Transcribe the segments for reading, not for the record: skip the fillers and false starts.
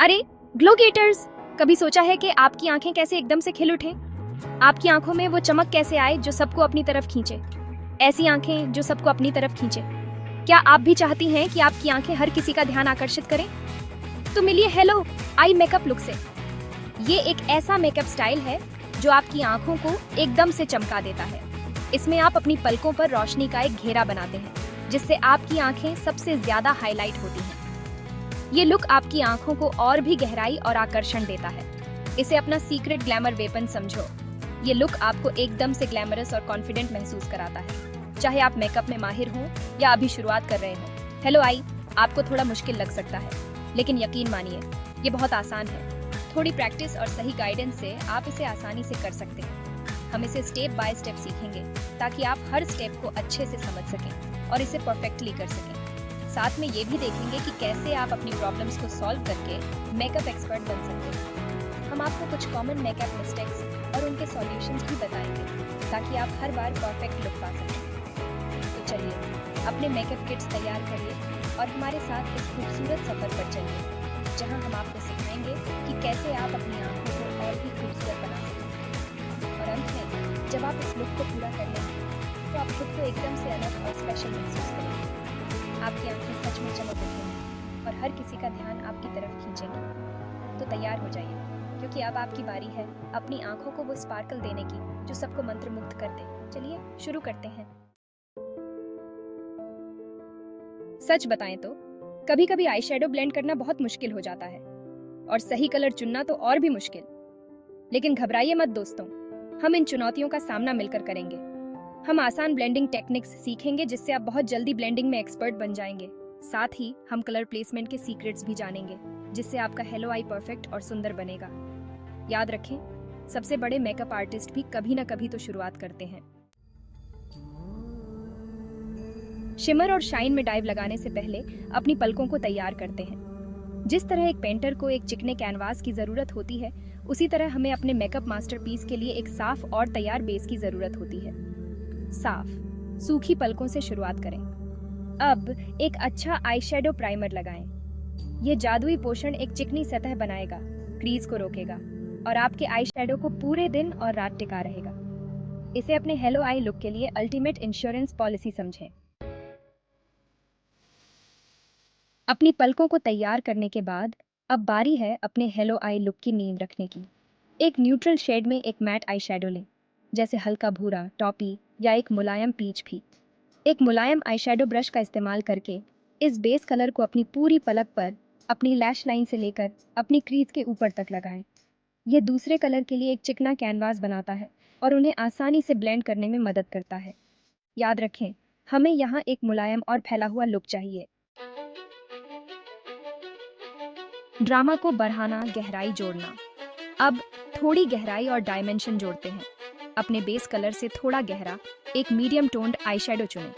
अरे glow Gators, कभी सोचा है कि आपकी आंखें कैसे एकदम से खिल उठें? आपकी आंखों में वो चमक कैसे आए जो सबको अपनी तरफ खींचे? ऐसी आंखें जो सबको अपनी तरफ खींचे। क्या आप भी चाहती हैं कि आपकी आंखें हर किसी का ध्यान आकर्षित करें? तो मिलिए हेलो आई मेकअप लुक से। ये एक ऐसा मेकअप स्टाइल है जो आपकी आंखों को एकदम से चमका देता है। इसमें आप अपनी पलकों पर रोशनी का एक घेरा बनाते हैं, जिससे आपकी आंखें सबसे ज्यादा हाईलाइट होती हैं। ये लुक आपकी आंखों को और भी गहराई और आकर्षण देता है। इसे अपना सीक्रेट ग्लैमर वेपन समझो। ये लुक आपको एकदम से ग्लैमरस और कॉन्फिडेंट महसूस कराता है, चाहे आप मेकअप में माहिर हों या अभी शुरुआत कर रहे हों। हेलो आई आपको थोड़ा मुश्किल लग सकता है, लेकिन यकीन मानिए ये बहुत आसान है। थोड़ी प्रैक्टिस और सही गाइडेंस से आप इसे आसानी से कर सकते हैं। हम इसे स्टेप बाय स्टेप सीखेंगे ताकि आप हर स्टेप को अच्छे से समझ सकें और इसे परफेक्टली कर सकें। साथ में ये भी देखेंगे कि कैसे आप अपनी प्रॉब्लम्स को सॉल्व करके मेकअप एक्सपर्ट बन सकते हैं। हम आपको कुछ कॉमन मेकअप मिस्टेक्स और उनके सॉल्यूशंस भी बताएंगे ताकि आप हर बार परफेक्ट लुक पा सकें। तो चलिए अपने मेकअप किट्स तैयार करिए और हमारे साथ इस खूबसूरत सफर पर चलिए, जहां हम आपको सिखाएंगे कि कैसे आप अपनी आंखों को और भी खूबसूरत बना सकते हैं। और अंत में जब आप इस लुक को पूरा कर लेंगे तो आप खुद को एकदम से अलग और स्पेशल महसूस करेंगे। आपकी आंखें सच में चमक उठेंगी और हर किसी का ध्यान आपकी तरफ खींचेंगी। तो तैयार हो जाइए, क्योंकि अब आपकी बारी है अपनी आंखों को वो स्पार्कल देने की जो सबको मंत्रमुग्ध कर दे। चलिए शुरू करते हैं। सच बताएं तो कभी कभी आई शेडो ब्लेंड करना बहुत मुश्किल हो जाता है और सही कलर चुनना तो और भी मुश्किल। लेकिन घबराइए मत दोस्तों, हम इन चुनौतियों का सामना मिलकर करेंगे। हम आसान ब्लेंडिंग टेक्निक्स सीखेंगे जिससे आप बहुत जल्दी ब्लेंडिंग में एक्सपर्ट बन जाएंगे। साथ ही हम कलर प्लेसमेंट के सीक्रेट्स भी जानेंगे, जिससे आपका हेलो आई परफेक्ट और सुंदर बनेगा। याद रखें, सबसे बड़े मेकअप आर्टिस्ट भी कभी ना कभी तो शुरुआत करते हैं। शिमर और शाइन में डाइव लगाने से पहले अपनी पलकों को तैयार करते हैं। जिस तरह एक पेंटर को एक चिकने कैनवास की जरूरत होती है, उसी तरह हमें अपने मेकअप मास्टरपीस के लिए एक साफ और तैयार बेस की जरूरत होती है। साफ सूखी पलकों से शुरुआत करें। अब एक अच्छा आईशैडो प्राइमर लगाएं। यह जादुई पोषण एक चिकनी सतह बनाएगा, क्रीज को रोकेगा और आपके आईशैडो को पूरे दिन और रात टिका रहेगा। इसे अपने हेलो आई लुक के लिए अल्टीमेट इंश्योरेंस पॉलिसी समझें। अपनी पलकों को तैयार करने के बाद अब बारी है अपने हेलो आई लुक की नींव रखने की। एक न्यूट्रल शेड में एक मैट आईशैडो लें, जैसे हल्का भूरा, टॉपी या एक मुलायम पीच भी। एक मुलायम आईशैडो ब्रश का इस्तेमाल करके इस बेस कलर को अपनी पूरी पलक पर अपनी लैश लाइन से लेकर अपनी क्रीज के ऊपर तक लगाएं। यह दूसरे कलर के लिए एक चिकना कैनवास बनाता है और उन्हें आसानी से ब्लेंड करने में मदद करता है। याद रखें, हमें यहाँ एक मुलायम और फैला हुआ लुक चाहिए। ड्रामा को बढ़ाना, गहराई जोड़ना। अब थोड़ी गहराई और डायमेंशन जोड़ते हैं। अपने बेस कलर से थोड़ा गहरा एक मीडियम टोन्ड आईशैडो चुनें।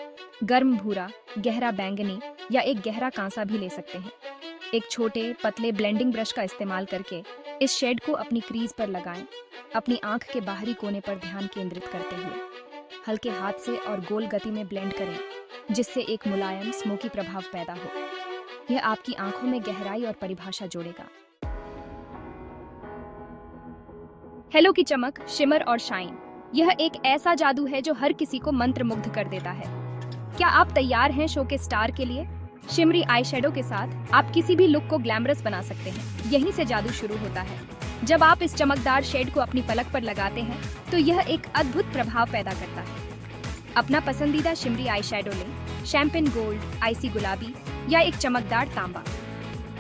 गर्म भूरा, गहरा बैंगनी या एक गहरा कांसा भी ले सकते हैं। एक छोटे पतले ब्लेंडिंग ब्रश का इस्तेमाल करके इस शेड को अपनी क्रीज पर लगाएं। अपनी आंख के बाहरी कोने पर ध्यान केंद्रित करते हुए हल्के हाथ से और गोल गति में ब्लेंड करें, जिससे एक मुलायम स्मोकी प्रभाव पैदा हो। यह आपकी आंखों में गहराई और परिभाषा जोड़ेगा। हेलो की चमक, शिमर और शाइन, यह एक ऐसा जादू है जो हर किसी को मंत्रमुग्ध कर देता है। क्या आप तैयार हैं शो के स्टार के लिए? शिमरी आईशैडो के साथ आप किसी भी लुक को ग्लैमरस बना सकते हैं। यहीं से जादू शुरू होता है। जब आप इस चमकदार शेड को अपनी पलक पर लगाते हैं तो यह एक अद्भुत प्रभाव पैदा करता है। अपना पसंदीदा शिमरी आईशैडो लें, शैंपेन गोल्ड, आइसी गुलाबी या एक चमकदार तांबा।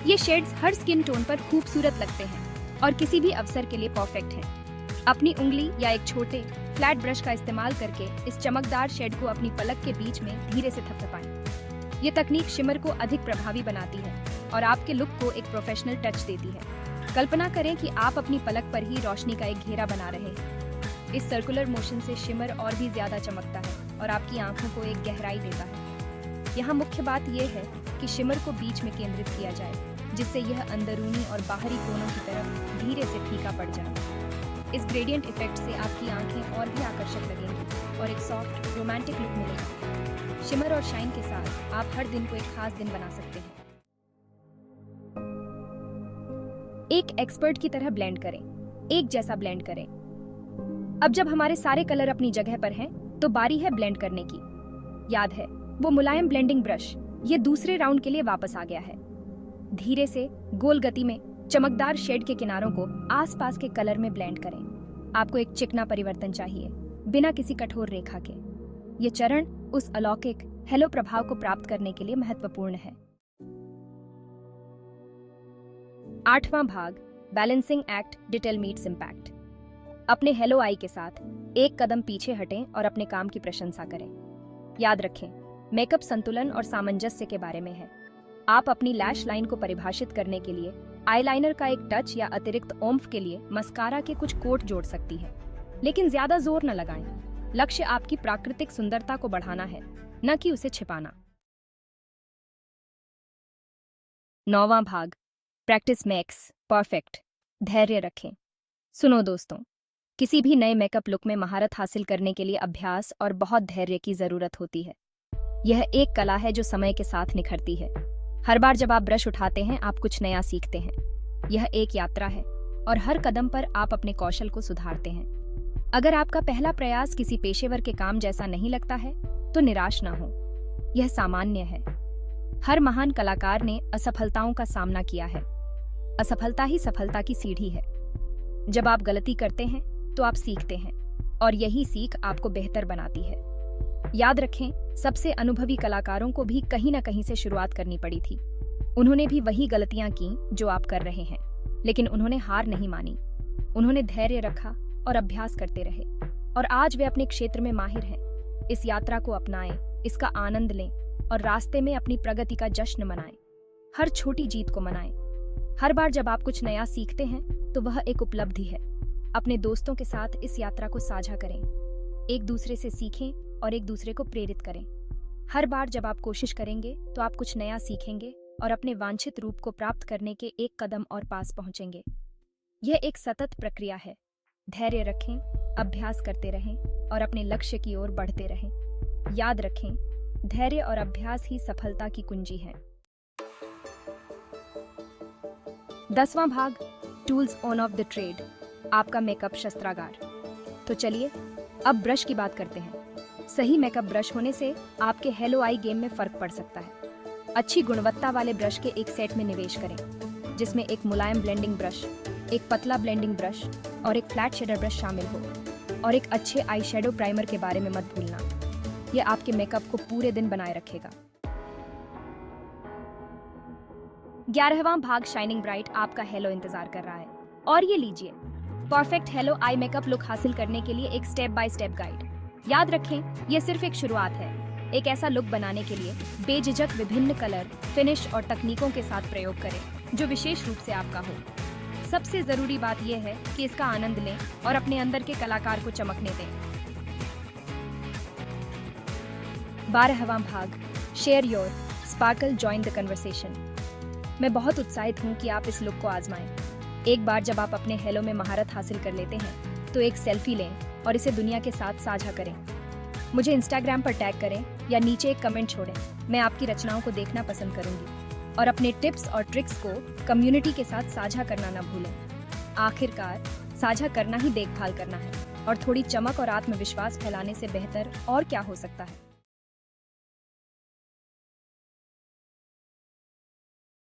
ये शेड्स हर स्किन टोन पर खूबसूरत लगते हैं और किसी भी अवसर के लिए परफेक्ट हैं। अपनी उंगली या एक छोटे फ्लैट ब्रश का इस्तेमाल करके इस चमकदार शेड को अपनी पलक के बीच में धीरे से थपथपाएं। ये तकनीक शिमर को अधिक प्रभावी बनाती है और आपके लुक को एक प्रोफेशनल टच देती है। कल्पना करें कि आप अपनी पलक पर ही रोशनी का एक घेरा बना रहे हैं। इस सर्कुलर मोशन से शिमर और भी ज्यादा चमकता है और आपकी आंखों को एक गहराई देता है। यहाँ मुख्य बात यह है कि शिमर को बीच में केंद्रित किया जाए, जिससे यह अंदरूनी और बाहरी कोनों की तरफ धीरे से फीका पड़ जाए। इस ग्रेडियंट इफेक्ट से आपकी आंखें और भी आकर्षक लगेंगी और एक सॉफ्ट रोमांटिक लुक मिलेगा। शिमर और शाइन के साथ आप हर दिन को एक खास दिन बना सकते हैं। एक एक्सपर्ट की तरह ब्लेंड करें, एक जैसा ब्लेंड करें। अब जब हमारे सारे कलर अपनी जगह पर हैं, तो बारी है ब्लेंड करने की। याद है वो मुलायम ब्लेंडिंग ब्रश ये दूसरे राउंड के लिए वापस आ गया है। धीरे से गोल गति में चमकदार शेड के किनारों को आसपास के कलर में ब्लेंड करें। आपको एक चिकना परिवर्तन चाहिए, बिना किसी कठोर रेखा के। ये चरण उस अलौकिक हेलो प्रभाव को प्राप्त करने के लिए महत्वपूर्ण है। 8वां भाग, balancing act detail meets impact. अपने हेलो आई के साथ एक कदम पीछे हटें और अपने काम की प्रशंसा करें। याद रखें, मेकअप संतुलन और सामंजस्य के बारे में है। आप अपनी लैश लाइन को परिभाषित करने के लिए आईलाइनर का एक टच या अतिरिक्त ओम्फ के लिए मस्कारा के कुछ कोट जोड़ सकती है, लेकिन ज्यादा जोर न लगाएं। लक्ष्य आपकी प्राकृतिक सुंदरता को बढ़ाना है, न कि उसे छिपाना। 9वां भाग, प्रैक्टिस मेक्स परफेक्ट। धैर्य रखें। सुनो दोस्तों, किसी भी नए मेकअप लुक में महारत हासिल करने के लिए अभ्यास और बहुत धैर्य की जरूरत होती है। यह एक कला है जो समय के साथ निखरती है। हर बार जब आप ब्रश उठाते हैं, आप कुछ नया सीखते हैं। यह एक यात्रा है और हर कदम पर आप अपने कौशल को सुधारते हैं। अगर आपका पहला प्रयास किसी पेशेवर के काम जैसा नहीं लगता है, तो निराश ना हो। यह सामान्य है। हर महान कलाकार ने असफलताओं का सामना किया है। असफलता ही सफलता की सीढ़ी है। जब आप गलती करते हैं, तो आप सीखते हैं और यही सीख आपको बेहतर बनाती है। याद रखें, सबसे अनुभवी कलाकारों को भी कहीं न कहीं से शुरुआत करनी पड़ी थी। उन्होंने भी वही गलतियां की जो आप कर रहे हैं, लेकिन उन्होंने हार नहीं मानी। उन्होंने धैर्य रखा और अभ्यास करते रहे, और आज वे अपने क्षेत्र में माहिर हैं। इस यात्रा को अपनाएं, इसका आनंद लें और रास्ते में अपनी प्रगति का जश्न मनाएं। हर छोटी जीत को मनाएं। हर बार जब आप कुछ नया सीखते हैं, तो वह एक उपलब्धि है। अपने दोस्तों के साथ इस यात्रा को साझा करें। एक दूसरे से सीखें और एक दूसरे को प्रेरित करें। हर बार जब आप कोशिश करेंगे, तो आप कुछ नया सीखेंगे और अपने वांछित रूप को प्राप्त करने के एक कदम और पास पहुंचेंगे। यह एक सतत प्रक्रिया है। धैर्य रखें, अभ्यास करते रहें और अपने लक्ष्य की ओर बढ़ते रहें। याद रखें, धैर्य और अभ्यास ही सफलता की कुंजी है। 10वां भाग, tools on off the trade. आपका मेकअप शस्त्रागार। तो चलिए अब ब्रश की बात करते हैं। सही मेकअप ब्रश होने से आपके हेलो आई गेम में फर्क पड़ सकता है। अच्छी गुणवत्ता वाले ब्रश के एक सेट में निवेश करें, जिसमें एक मुलायम ब्लेंडिंग ब्रश, एक पतला ब्लेंडिंग ब्रश और एक फ्लैट शेडर ब्रश शामिल हो। और एक अच्छे आई शेडो प्राइमर के बारे में मत भूलना। यह आपके मेकअप को पूरे दिन बनाए रखेगा। 11वां भाग, शाइनिंग ब्राइट। आपका हेलो इंतजार कर रहा है, और ये लीजिए perfect hello eye makeup look हासिल करने के लिए एक स्टेप बाय स्टेप गाइड। याद रखें, यह सिर्फ एक शुरुआत है। एक ऐसा लुक बनाने के लिए बेझिझक विभिन्न कलर, फिनिश और तकनीकों के साथ प्रयोग करें जो विशेष रूप से आपका हो। सबसे जरूरी बात यह है कि इसका आनंद लें और अपने अंदर के कलाकार को चमकने दें। 12वां भाग, share your sparkle, join the conversation. मैं बहुत उत्साहित हूँ कि आप इस लुक को आजमाएं। एक बार जब आप अपने हेलो में महारत हासिल कर लेते हैं, तो एक सेल्फी लें और इसे दुनिया के साथ साझा करें। मुझे इंस्टाग्राम पर टैग करें या नीचे एक कमेंट छोड़ें। मैं आपकी रचनाओं को देखना पसंद करूंगी और अपने टिप्स और ट्रिक्स को कम्युनिटी के साथ साझा करना न भूलें। आखिरकार, साझा करना ही देखभाल करना है, और थोड़ी चमक और आत्मविश्वास फैलाने से बेहतर और क्या हो सकता है।